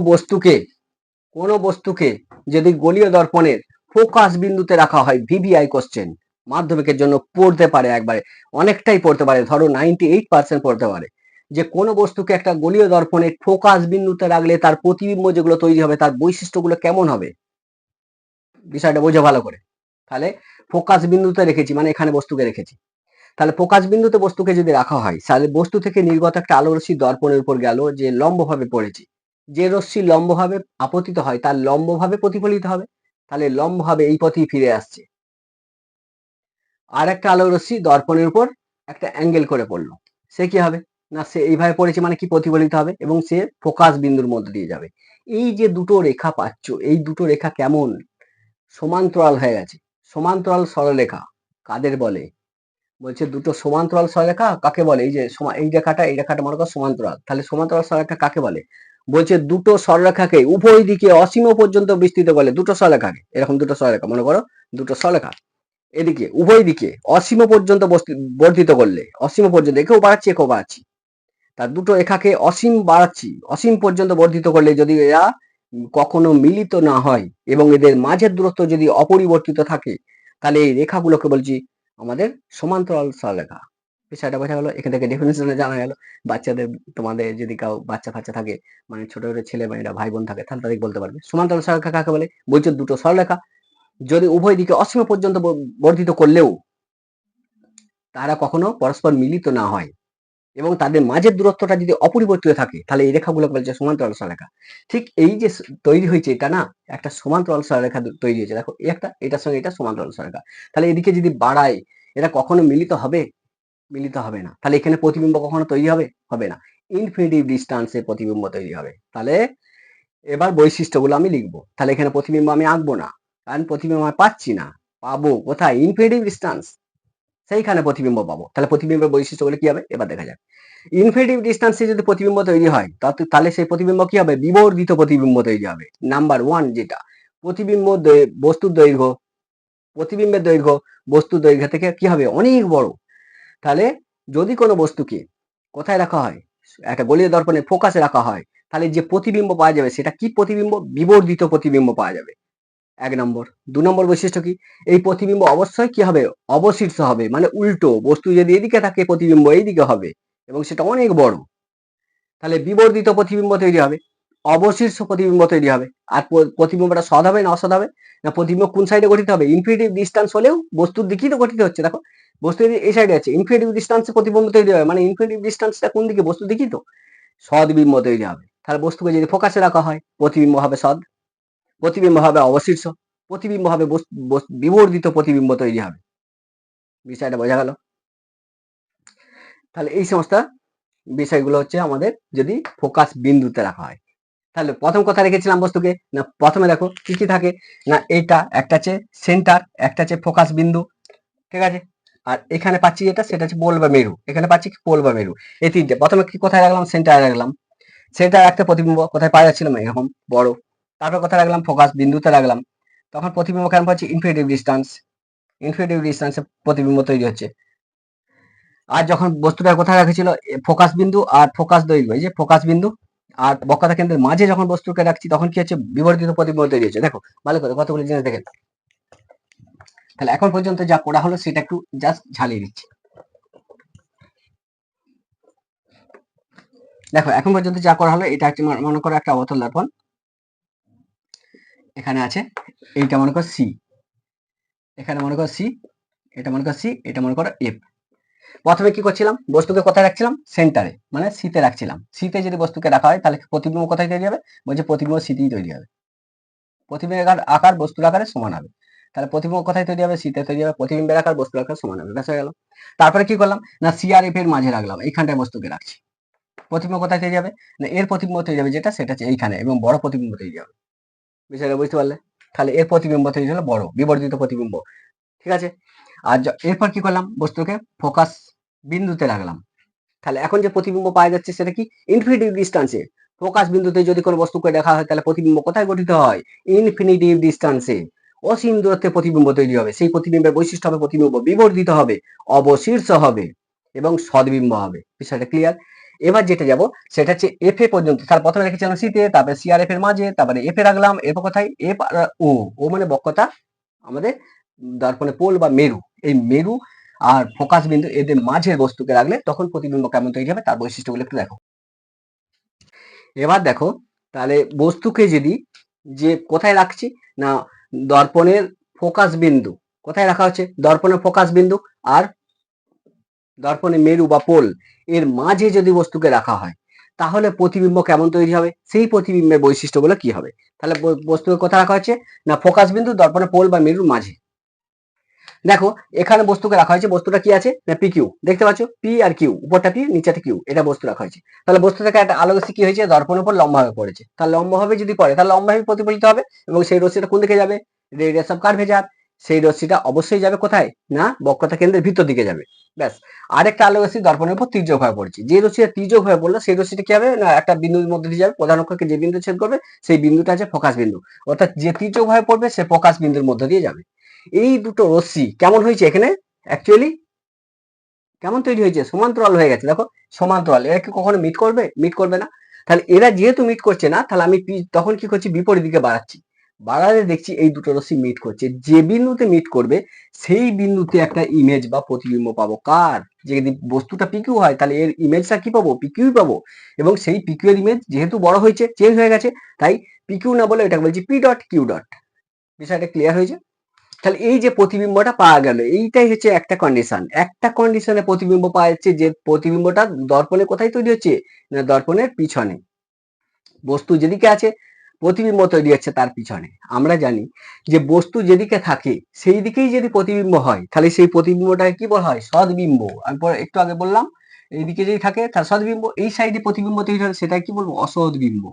বস্তুকে যদি গোলীয় দর্পণের ফোকাস বিন্দুতে রাখা হয়, ভিভিআই কোশ্চেন মাধ্যমিকের জন্য পড়তে পারে, একবারে অনেকটাই পড়তে পারে, ধরো 98% পড়তে পারে, যে কোনো বস্তুকে একটা গোলীয় দর্পণের ফোকাস বিন্দুতে রাখলে তার প্রতিবিম্ব যেগুলো তৈরি হবে তার বৈশিষ্ট্যগুলো কেমন হবে, বিষয়টা বোঝো ভালো করে। তাহলে ফোকাস বিন্দুতে রেখেছি মানে এখানে বস্তুকে রেখেছি, তাহলে ফোকাস বিন্দুতে বস্তুকে যদি রাখা হয় তাহলে বস্তু থেকে নির্গত একটা আলো রশ্মি দর্পণের উপর গেল, যে লম্বভাবে পড়েছে, যে রশ্মি লম্বভাবে আপতিত হয় তার লম্বভাবে প্রতিফলিত হবে, তাহলে লম্বভাবে এই পথেই ফিরে আসছে। আর একটা আলো রশ্মি দর্পণের উপর একটা অ্যাঙ্গেল করে পড়লো, সে কি হবে না, সে এইভাবে পড়েছে মানে কি প্রতিফলিত হবে এবং সে ফোকাস বিন্দুর মধ্যে দিয়ে যাবে। এই যে দুটো রেখা পাচ্ছ, এই দুটো রেখা কেমন সমান্তরাল হয়ে গেছে। সমান্তরাল সরলরেখা কাদের বলে, বলছে দুটো সমান্তরাল সরলরেখা কাকে বলে, এই যে এই রেখাটা মনে করো সমান্তরাল, তাহলে সমান্তরাল সরলরেখা কাকে বলে, বলছে দুটো সরলরেখাকে উভয় দিকে অসীম পর্যন্ত বিস্তৃত করলে, দুটো সরলরেখাকে এরকম দুটো সরলরেখা মনে করো, দুটো সরলরেখা এদিকে উভয় দিকে অসীম পর্যন্ত বর্ধিত করলে, অসীম পর্যন্ত একেও বাড়াচ্ছি একেও বাড়াচ্ছি, তার দুটো রেখাকে অসীম বাড়াচ্ছি, অসীম পর্যন্ত বর্ধিত করলে যদি এরা কখনো মিলিত না হয় এবং এদের মাঝের দূরত্ব যদি অপরিবর্তিত থাকে, তাহলে এই রেখাগুলোকে বলছি আমাদের সমান্তরাল সরলরেখা। বিষয়টা বোঝা গেল, এখান থেকে ডেফিনেশনে জানা গেল। বাচ্চাদের, তোমাদের যদি কাউ বাচ্চা ফাচ্চা থাকে, মানে ছোট ছোট ছেলে মেয়েরা ভাই বোন থাকে, তাহলে তাদের বলতে পারবে সমান্তরাল সরলরেখা কাকে বলে, বলছে দুটো সরলরেখা যদি উভয় দিকে অসীম পর্যন্ত বর্ধিত করলেও তারা কখনো পরস্পর মিলিত না হয় এবং তাদের মাঝের দূরত্বটা যদি অপরিবর্তিত থাকে, তাহলে এই রেখাগুলোকে বলছে সমান্তরাল সরলরেখা। ঠিক এই যে তৈরি হয়েছে এটা না, একটা সমান্তরাল সরলরেখা তৈরি হয়েছে, দেখো একটা এটার সঙ্গে এটা সমান্তরাল সরলরেখা, তাহলে এদিকে যদি বাড়াই এটা কখনো মিলিত হবে, মিলিত হবে না, তাহলে এখানে প্রতিবিম্ব কখনো তৈরি হবে, হবে না, ইনফিনিটিভ ডিস্টেন্সে প্রতিবিম্ব তৈরি হবে। তাহলে এবার বৈশিষ্ট্যগুলো আমি লিখবো, তাহলে এখানে প্রতিবিম্ব আমি আঁকবো না, কারণ প্রতিবিম্ব আমি পাচ্ছি না, পাবো কোথায়, ইনফিনিটিভ ডিস্টেন্স, সেইখানে প্রতিবিম্ব পাবো। তাহলে প্রতিবিম্বের বৈশিষ্ট্যগুলো কি হবে এবার দেখা যাক। ইনফিনিটিভ ডিস্টেন্সে যদি প্রতিবিম্ব তৈরি হয় তাহলে সেই প্রতিবিম্ব কি হবে, বিবর্ধিত প্রতিবিম্ব তৈরি হবে। নাম্বার ওয়ান যেটা, প্রতিবিম্ব বস্তুর দৈর্ঘ্য, প্রতিবিম্বের দৈর্ঘ্য বস্তুর দৈর্ঘ্য থেকে কি হবে অনেক বড়। তাহলে যদি কোনো বস্তুকে কোথায় রাখা হয়, একটা গোলীয় দর্পণে ফোকাসে রাখা হয়, তাহলে যে প্রতিবিম্ব পাওয়া যাবে সেটা কি প্রতিবিম্ব, বিবর্ধিত প্রতিবিম্ব পাওয়া যাবে, এক নম্বর। দু নম্বর বৈশিষ্ট্য কি, এই প্রতিবিম্ব অবশ্যই কি হবে, অবশীর্ষ হবে, মানে উল্টো, বস্তু যদি এদিকে থাকে প্রতিবিম্ব এইদিকে হবে এবং সেটা অনেক বড়, তাহলে বিবর্ধিত প্রতিবিম্ব তৈরি হবে, অবশীর্ষ প্রতিবিম্ব তৈরি হবে। আর প্রতিবিম্বটা সৎ হবে না অসৎ হবে, না প্রতিবিম্ব কোন সাইডে গঠিত হবে, ইনফিনিটিভ ডিস্টেন্স হলেও বস্তুর দিকেই তো গঠিত হচ্ছে, দেখো বস্তু যদি এই সাইডে আছে ইনফিনিটিভ ডিস্টেন্সে প্রতিবিম্ব তৈরি হবে, মানে ইনফিনিটিভ ডিস্টেন্সটা কোন দিকে, বস্তুর দিকেই তো, সদ্বিম্ব তৈরি হবে। তাহলে বস্তুকে যদি ফোকাসে রাখা হয় প্রতিবিম্ব হবে সৎ, প্রতিবিম্ব হবে অবশীর্ষ, প্রতিবিম্ব হবে বিবর্ধিত প্রতিবিম্ব তৈরি হবে। বিষয়টা বোঝা গেল। তাহলে এই সমস্ত বিষয়গুলো হচ্ছে আমাদের যদি ফোকাস বিন্দুতে রাখা হয়। তাহলে প্রথম কথা রেখেছিলাম বস্তুকে, না প্রথমে দেখো কি কি থাকে, না এটা একটা হচ্ছে সেন্টার, একটা হচ্ছে ফোকাস বিন্দু, ঠিক আছে, আর এখানে পাচ্ছি যেটা সেটা হচ্ছে পোল বা মেরু, এখানে পাচ্ছি পোল বা মেরু, এই তিনটে। প্রথমে কি কোথায় রাখলাম, সেন্টারে রাখলাম, সেন্টার একটা প্রতিবিম্ব কোথায় পাওয়া যাচ্ছিল এরকম বড়, তারপর কোথায় রাখলাম, ফোকাস বিন্দুতে রাখলাম, তখন প্রতিবিম্ব কেমন পাচ্ছি, ইনফিনিটিভ ডিস্টেন্স, ইনফিনিটিভ ডিস্টেন্সে প্রতিবিম্ব তৈরি হচ্ছে। আর যখন বস্তুটা কোথায় রাখেছিল, ফোকাস বিন্দু আর ফোকাস দৈর্ঘ্য, এই যে ফোকাস বিন্দু আর বক্রতা কেন্দ্রের মাঝে যখন বস্তুকে রাখছি তখন কি হচ্ছে, বিবর্ধিত প্রতিবিম্ব তৈরি হচ্ছে। দেখো ভালো করে কতগুলো জিনিস দেখেন। তাহলে এখন পর্যন্ত যা করা হলো সেটা একটু জাস্ট ঝালিয়ে দিচ্ছি। দেখো এখন পর্যন্ত যা করা হলো, এটা হচ্ছে মনে করো একটা অবতল দর্পণ, এখানে আছে, এইটা মনে করো সি, এখানে মনে করো সি, এটা মনে করো সি, এটা মনে করো এফ। প্রথমে কি করছিলাম, বস্তুকে কোথায় রাখছিলাম, সেন্টারে, মানে সিতে রাখছিলাম। সিতে যদি বস্তুকে রাখা হয় তাহলে প্রতিবিম্ব কোথায় তৈরি হবে, বলছে প্রতিবিম্ব সিতেই তৈরি হবে, প্রতিবিম্বের আকার বস্তুর আকারে সমান হবে, তাহলে প্রতিবিম্ব কোথায় তৈরি হবে, সিতে তৈরি হবে, প্রতিবিম্বের আকার বস্তুর আকার সমান হবে, ব্যাস হয়ে গেল। তারপরে কি করলাম, না সি আর এফ এর মাঝে রাখলাম, এইখানটায় বস্তুকে রাখছি, প্রতিবিম্ব কোথায় তৈরি হবে, না এর প্রতিবিম্ব তৈরি হবে যেটা, সেটা হচ্ছে এইখানে, এবং বড় প্রতিবিম্ব তৈরি হবে। বিষয়টা বুঝতে পারলে, তাহলে এর প্রতিবিম্ব তৈরি হলো বড় বিবর্ধিত প্রতিবিম্ব, ঠিক আছে। আর এরপর কি করলাম, বস্তুকে ফোকাস বিন্দুতে রাখলাম, তাহলে এখন যে প্রতিবিম্ব পাওয়া যাচ্ছে সেটা কি, ইনফিনিটিভ ডিস্টেন্সে, ফোকাস বিন্দুতে যদি কোনো বস্তুকে দেখা হয় তাহলে প্রতিবিম্ব কোথায় গঠিত হয়, ইনফিনিটিভ ডিস্টেন্সে, অসীম দূরত্বে প্রতিবিম্ব তৈরি হবে। সেই প্রতিবিম্বের বৈশিষ্ট্য হবে প্রতিবিম্ব বিবর্ধিত হবে, অবশীর্ষ হবে, এবং সদ্বিম্ব হবে। বিষয়টা ক্লিয়ার? এবার যেটা যাব সেটা হচ্ছে এফ এ পর্যন্ত। তার প্রথমে রেখেছিলাম সি তে, তারপরে সি আর এফ এর মাঝে, তারপরে এফ এ রাখলাম, এরপর কোথায় এফ আর ও। ও মানে বক্রতা আমাদের দর্পণে পোল বা মেরু। এই মেরু আর ফোকাস বিন্দু এদের মাঝের বস্তুকে রাখলে তখন প্রতিবিম্ব কেমন তৈরি হবে তার বৈশিষ্ট্যগুলো একটু দেখো। এবার দেখো তাহলে বস্তুকে যদি যে কোথায় রাখছি না দর্পণের ফোকাস বিন্দু কোথায় রাখা হচ্ছে, দর্পণের ফোকাস বিন্দু আর দর্পণে মেরু বা পোল এর মাঝে যদি বস্তুকে রাখা হয় তাহলে প্রতিবিম্ব কেমন তৈরি হবে, সেই প্রতিবিম্বের বৈশিষ্ট্যগুলো কি হবে। তাহলে বস্তুকে কোথায় রাখা হচ্ছে না ফোকাস বিন্দু দর্পণে পোল বা মেরুর মাঝে। দেখো এখানে বস্তুকে রাখা হয়েছে, বস্তুটা কি আছে না পি কিউ, দেখতে পাচ্ছ পি আর কিউ, উপরটা পি নিচেটা কিউ, এটা বস্তু রাখা হয়েছে। তাহলে বস্তু থেকে একটা আলো রশ্মি কি হয়েছে দর্পণের উপর লম্বাভাবে পড়েছে, তাহলে লম্বাভাবে যদি পড়ে তাহলে লম্বাভাবে প্রতিফলিত হবে এবং সেই রশ্মিটা কোন দিকে যাবে, রেডিয়াস অফ কার্ভেচার, সেই রশ্মিটা অবশ্যই যাবে কোথায় না বক্রতা কেন্দ্রের ভিতর দিকে যাবে। ব্যাস, আরেকটা আলো রশ্মি দর্পণের উপর তির্যক হয়ে পড়ছে, যে রশ্মিটা তির্যক হয়ে পড়লো সেই রশ্মিটা কি হবে না একটা বিন্দুর মধ্যে দিয়ে যাবে, প্রধান অক্ষকে যে বিন্দু ছেদ করবে সেই বিন্দুটা আছে ফোকাস বিন্দু, অর্থাৎ যে তির্যক হয়ে পড়বে সে ফোকাস বিন্দুর মধ্য দিয়ে যাবে। এই দুটো রশ্মি কেমন হয়েছে এখানে অ্যাকচুয়ালি কেমন তৈরি হয়েছে, সমান্তরাল হয়ে গেছে। দেখো সমান্তরাল, এরা কি কখনো মিট করবে, মিট করবে না। তাহলে এরা যেহেতু মিট করছে না তাহলে আমি তখন কি করছি বিপরীত দিকে বাড়াচ্ছি, বাড়ালে দেখছি এই দুটো রশ্মি মিট করছে, যে বিন্দুতে মিট করবে সেই বিন্দুতে একটা ইমেজ বা প্রতিবিম্ব পাবো কার, যদি বস্তুটা পিকিউ হয় তাহলে এর ইমেজটা কি পাবো পিকিউ পাবো, এবং সেই পিকিউ এর ইমেজ যেহেতু বড় হয়েছে চেঞ্জ হয়ে গেছে তাই পিকিউ না বলে এটাকে বলছি পি ডট কিউ ডট। বিষয়টা ক্লিয়ার হয়েছে? তাহলে এই যে প্রতিবিম্বটা পাওয়া গেল এইটাই হচ্ছে একটা কন্ডিশন, একটা কন্ডিশনে প্রতিবিম্ব পাওয়া যাচ্ছে, যে প্রতিবিম্বটা দর্পণে কোথায় তৈরি হচ্ছে না দর্পণের পিছনে, বস্তু যেদিকে আছে প্রতিবিম্ব তৈরি হচ্ছে তার পিছনে। আমরা জানি যে বস্তু যেদিকে থাকে সেই দিকেই যদি প্রতিবিম্ব হয় তাহলে সেই প্রতিবিম্বটাকে কি বলা হয় সদ্বিম্ব। আমি একটু আগে বললাম এইদিকে যদি থাকে তার সদ্বিম্ব, এই সাইডে প্রতিবিম্ব তৈরি হয় সেটা কি বলবো অসদ্বিম্ব।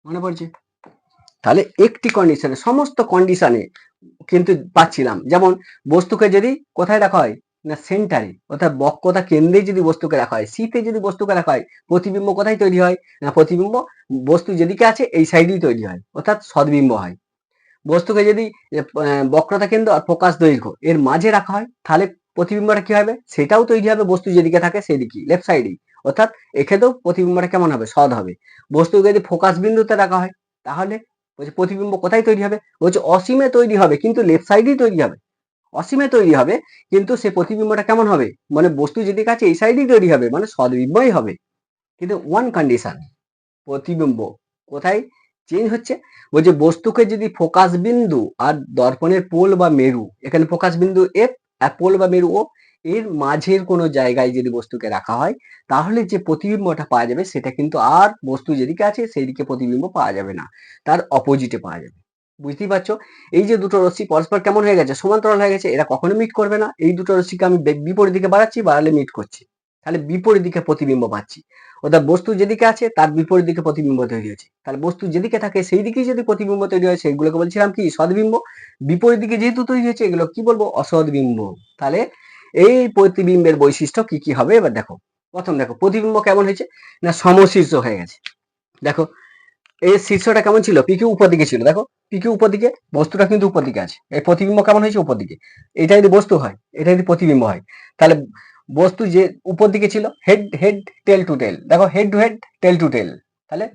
মনে পড়ছে? তাহলে একটি কন্ডিশনে সমস্ত কন্ডিশনে কিন্তু পাচ্ছিলাম, যেমন বস্তুকে যদি কোথায় রাখা হয় না সেন্টারে, অর্থাৎ বক্রতা কেন্দ্রে যদি বস্তুকে রাখা হয়, সিতে যদি বস্তুকে রাখা হয় প্রতিবিম্ব কোথায় তৈরি হয় না প্রতিবিম্ব বস্তু যেদিকে আছে এই সাইডেই তৈরি হয়, অর্থাৎ সদ্বিম্ব হয়। বস্তুকে যদি বক্রতা কেন্দ্র আর ফোকাস দৈর্ঘ্য এর মাঝে রাখা হয় তাহলে প্রতিবিম্বটা কি হবে সেটাও তৈরি হবে বস্তু যেদিকে থাকে সেদিকে লেফট সাইডেই, অর্থাৎ এক্ষেত্রেও প্রতিবিম্বটা কেমন হবে সৎ হবে। বস্তুকে যদি ফোকাস বিন্দুতে রাখা হয় তাহলে প্রতিবিম্ব কোথায় তৈরি হবে বলছে অসীমে তৈরি হবে, কিন্তু লেফট সাইডেই তৈরি হবে, অসীমে তৈরি হবে কিন্তু সে প্রতিবিম্বটা কেমন হবে মানে বস্তু যেদিকে আছে এই সাইডেই তৈরি হবে মানে সদ্বিম্বই হবে। কিন্তু ওয়ান কন্ডিশন, প্রতিবিম্ব কোথায় চেঞ্জ হচ্ছে বলছে বস্তুকে যদি ফোকাস বিন্দু আর দর্পণের পোল বা মেরু, এখানে ফোকাস বিন্দু এফ আর পোল বা মেরু ও এর মাঝের কোনো জায়গায় যদি বস্তুকে রাখা হয় তাহলে যে প্রতিবিম্বটা পাওয়া যাবে সেটা কিন্তু আর বস্তু যেদিকে আছে সেই দিকে প্রতিবিম্ব পাওয়া যাবে না, তার অপোজিটে পাওয়া যাবে। বুঝতেই পারছো এই যে দুটো রশ্মি পরস্পর কেমন হয়ে গেছে সমান্তরাল হয়ে গেছে, এরা কখনো মিট করবে না। এই দুটো রশ্মিকে আমি বিপরীত দিকে বাড়াচ্ছি, বাড়ালে মিট করছি, তাহলে বিপরীত দিকে প্রতিবিম্ব পাচ্ছি, অর্থাৎ বস্তু যেদিকে আছে তার বিপরীত দিকে প্রতিবিম্ব তৈরি হয়েছে। তাহলে বস্তু যেদিকে থাকে সেই দিকেই যদি প্রতিবিম্ব তৈরি হয় সেইগুলোকে বলছিলাম কি সদ্বিম্ব, বিপরীত দিকে যেহেতু তৈরি হয়েছে এগুলো কি বলবো অসদ্বিম্ব। তাহলে এই প্রতিবিম্বের বৈশিষ্ট্য কি কি হবে এবার দেখো। প্রথম দেখো প্রতিবিম্ব কেমন হয়েছে না সমশীর্ষ হয়ে গেছে। দেখো এই শীর্ষটা কেমন ছিল পিকিউ উপর দিকে ছিল, দেখো পিকিউ উপর দিকে বস্তুটা কিন্তু উপর দিকে আছে, এই প্রতিবিম্ব কেমন হয়েছে উপর দিকে। এটা যদি বস্তু হয় এটা যদি প্রতিবিম্ব হয় তাহলে বস্তু যে উপর দিকে ছিল head head tail to tail, দেখো head to head tail to tail, তাহলে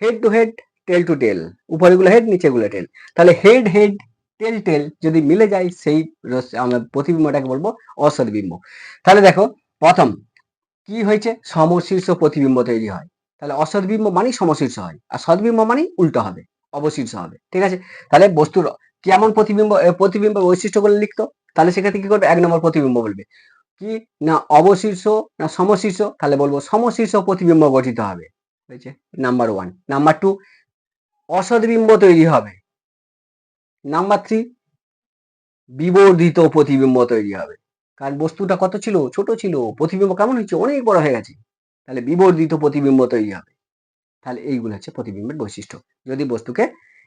head to head tail to tail, উপরেগুলো হেড নিচেগুলো টেল, তাহলে হেড হেড টেল টেল যদি মিলে যায় সেই আমরা প্রতিবিম্বটাকে বলবো অসদ্বিম্ব। তাহলে দেখো প্রথম কি হয়েছে সমশীর্ষ প্রতিবিম্ব তৈরি হয়, তাহলে অসদ্বিম্ব মানেই সমশীর্ষ হয় আর সদ্বিম্ব মানেই উল্টো হবে অবশীর্ষ হবে। ঠিক আছে, তাহলে বস্তুর কেমন প্রতিবিম্ব প্রতিবিম্ব বৈশিষ্ট্যগুলো লিখতো, তাহলে সেক্ষেত্রে কি করবে এক নম্বর প্রতিবিম্ব বলবে কি না অবশীর্ষ না সমশীর্ষ, তাহলে বলবো সমশীর্ষ প্রতিবিম্ব গঠিত হবে, হয়েছে নাম্বার ওয়ান। নাম্বার টু অসদ্বিম্ব তৈরি হবে। নাম্বার থ্রি বিবর্ধিত প্রতিবিম্ব তৈরি হবে, কারণ বস্তুটা কত ছিল ছোট ছিল, প্রতিবিম্ব কেমন হচ্ছে অনেক বড় হয়ে গেছে, তাহলে বিবর্ধিত প্রতিবিম্ব তৈরি হবে। তাহলে এইগুলো হচ্ছে প্রতিবিম্বের বৈশিষ্ট্য যদি বস্তুকে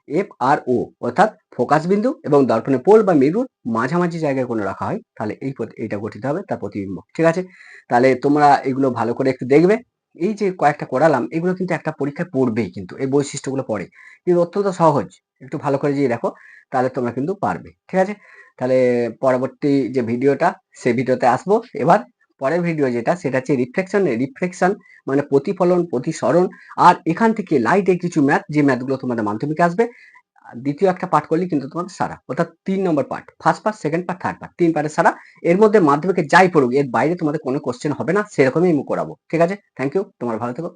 এফ আর ও অর্থাৎ ফোকাস বিন্দু এবং দর্পণের পোল বা মেরুর মাঝামাঝি জায়গায় কোনো রাখা হয় তাহলে এইটা গঠিত হবে তার প্রতিবিম্ব। ঠিক আছে, তাহলে তোমরা এগুলো ভালো করে একটু দেখবে, এই যে কয়েকটা করালাম এগুলো কিন্তু একটা পরীক্ষায় পড়বেই, কিন্তু এই বৈশিষ্ট্যগুলো পড়ে কিন্তু অত্যন্ত সহজ, একটু ভালো করে যদি দেখো তাহলে তোমরা কিন্তু পারবে। ঠিক আছে, তাহলে পরবর্তী যে ভিডিওটা সেই ভিডিওতে আসবো। এবার পরের ভিডিও যেটা সেটা হচ্ছে রিফ্লেকশন মানে প্রতিফলন, প্রতিসরণ আর এখান থেকে লাইটে কিছু ম্যাথ যে ম্যাথগুলো তোমাদের মাধ্যমিকে আসবে। দ্বিতীয় একটা পার্ট করলেই কিন্তু তোমাদের সারা, অর্থাৎ ৩ number part, first part, second part, third part, ৩ পার্টের সারা। এর মধ্যে মাধ্যমিকে যাই পড়ুক এর বাইরে তোমাদের কোনো কোশ্চেন হবে না, সেরকমই আমি করাবো। ঠিক আছে? Thank you. তোমরা ভালো থেকো।